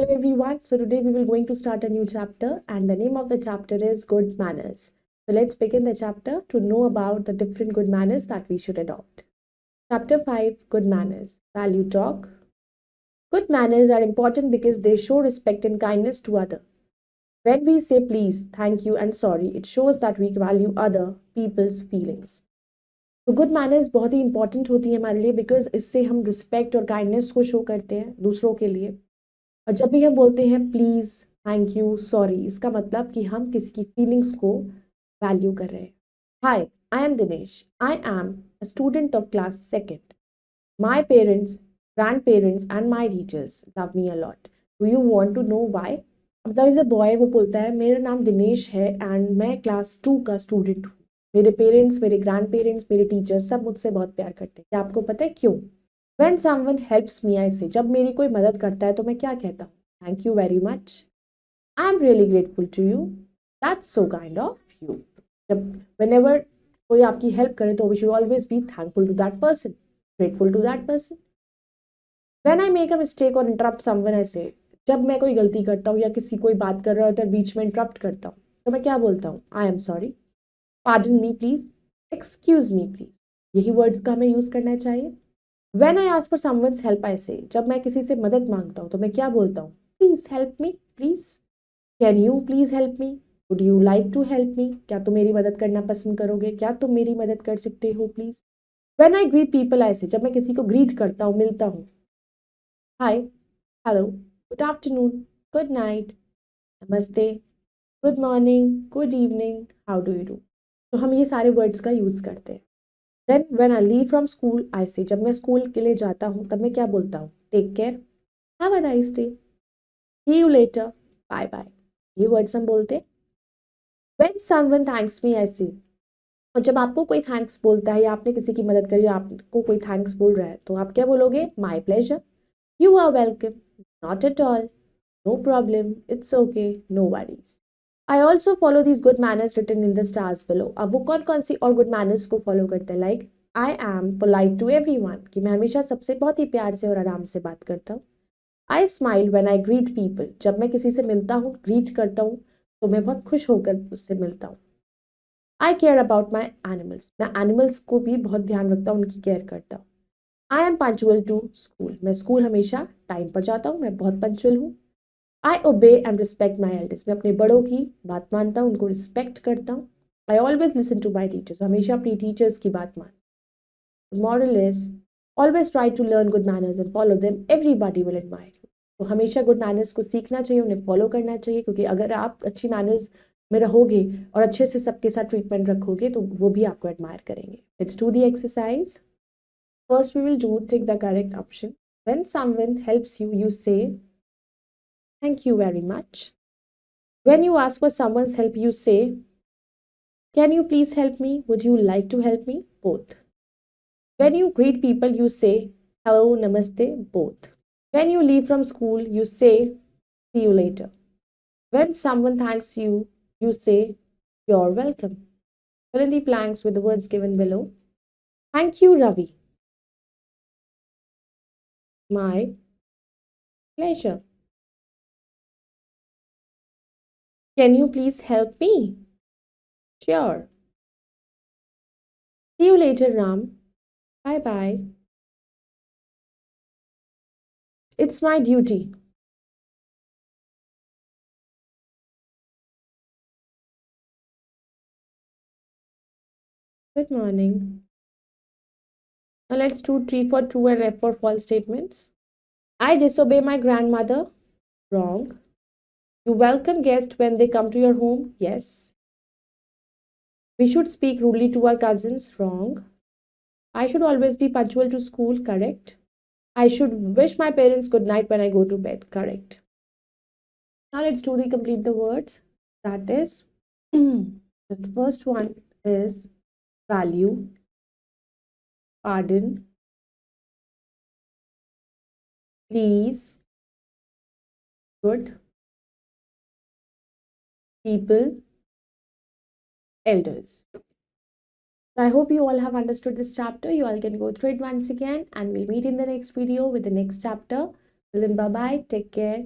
Hello everyone. So today we will going to start a new chapter and the name of the chapter is Good Manners. So let's begin the chapter to know about the different good manners that we should adopt. Chapter 5 Good Manners. Value Talk. Good manners are important because they show respect and kindness to others. When we say please, thank you and sorry, it shows that we value other people's feelings. तो good manners बहुत ही important होती है हमारे लिए because इससे हम respect और kindness को शो करते हैं दूसरों के लिए और जब भी हम बोलते हैं प्लीज़ थैंक यू सॉरी इसका मतलब कि हम किसी की फीलिंग्स को वैल्यू कर रहे हैं hi I am Dinesh I am a student of class second my parents grandparents and my teachers love me a lot do you want to know why मतलब इज अ बॉय वो बोलता है मेरा नाम दिनेश है एंड मैं class 2 का student हूँ मेरे पेरेंट्स मेरे ग्रैंड पेरेंट्स मेरे टीचर्स सब मुझसे बहुत प्यार करते हैं क्या आपको पता है क्यों When someone helps me, I say, जब मेरी कोई मदद करता है तो मैं क्या कहता हूँ Thank you very much. I'm really grateful to you. That's so kind of you. जब whenever कोई आपकी हेल्प करे तो we should always be thankful to that person, grateful to that person. When I make a mistake or interrupt someone, I say, जब मैं कोई गलती करता हूँ या किसी कोई बात कर रहा होता है बीच में इंटरप्ट करता हूँ तो मैं क्या बोलता हूँ I am sorry. Pardon me please. Excuse me please. यही वर्ड्स का हमें यूज़ करना चाहिए When I ask for someone's help, I say, जब मैं किसी से मदद मांगता हूँ तो मैं क्या बोलता हूँ Please help me, please. Can you please help me? Would you like to help me? क्या तुम मेरी मदद करना पसंद करोगे क्या तुम मेरी मदद कर सकते हो please When I greet people, I say, जब मैं किसी को ग्रीट करता हूँ मिलता हूँ Hi, hello, good afternoon, good night, नमस्ते, good morning, good evening, how do you do? तो हम ये सारे वर्ड्स का यूज़ करते हैं Then when I leave from school, I say जब मैं स्कूल के लिए जाता हूँ तब मैं क्या बोलता हूँ Take care, have a nice day, see you later, bye bye. ये वर्ड्स हम बोलते हैं When someone thanks me, I say और जब आपको कोई थैंक्स बोलता है या आपने किसी की मदद करी आपको कोई थैंक्स बोल रहा है तो आप क्या बोलोगे My pleasure, you are welcome, not at all, no problem, it's okay, no worries. I also follow these good manners written in the stars below. अब वो कौन कौन सी और गुड मैनर्स को फॉलो करते हैं like I am polite to everyone कि मैं हमेशा सबसे बहुत ही प्यार से और आराम से बात करता हूँ आई smile when I greet people जब मैं किसी से मिलता हूँ ग्रीट करता हूँ तो मैं बहुत खुश होकर उससे मिलता हूँ आई केयर अबाउट माई एनिमल्स मैं एनिमल्स को भी बहुत ध्यान रखता हूँ उनकी केयर करता हूँ I am punctual to school मैं स्कूल हमेशा टाइम पर जाता हूँ मैं बहुत पंचुअल हूँ आई ओबे एंड रिस्पेक्ट माई एल्डर्स मैं अपने बड़ों की बात मानता हूँ उनको रिस्पेक्ट करता हूँ I always listen to my teachers हमेशा अपनी टीचर्स की बात मान moral is always try to learn good manners and follow them everybody will admire you तो हमेशा गुड मैनर्स को सीखना चाहिए उन्हें फॉलो करना चाहिए क्योंकि अगर आप अच्छी मैनर्स में रहोगे और अच्छे से सबके साथ ट्रीटमेंट रखोगे तो वो भी आपको एडमायर करेंगे let's do the exercise first we will do take the correct option when someone helps you you say Thank you very much. When you ask for someone's help, you say, Can you please help me? Would you like to help me? Both. When you greet people, you say, Hello, namaste, both. When you leave from school, you say, See you later. When someone thanks you, you say, You're welcome. Fill in the blanks with the words given below. Thank you, Ravi. My pleasure. Can you please help me? Sure. See you later, Ram. Bye bye. It's my duty. Good morning. Now let's do T for true and F for false statements. I disobey my grandmother. Wrong. You welcome guests when they come to your home. Yes. We should speak rudely to our cousins. Wrong. I should always be punctual to school. Correct. I should wish my parents good night when I go to bed. Correct. Now let's do the complete the words. That is, the first one is value, pardon, please, good, people, elders. So I hope you all have understood this chapter. You all can go through it once again and we'll meet in the next video with the next chapter. Till then, bye-bye. Take care.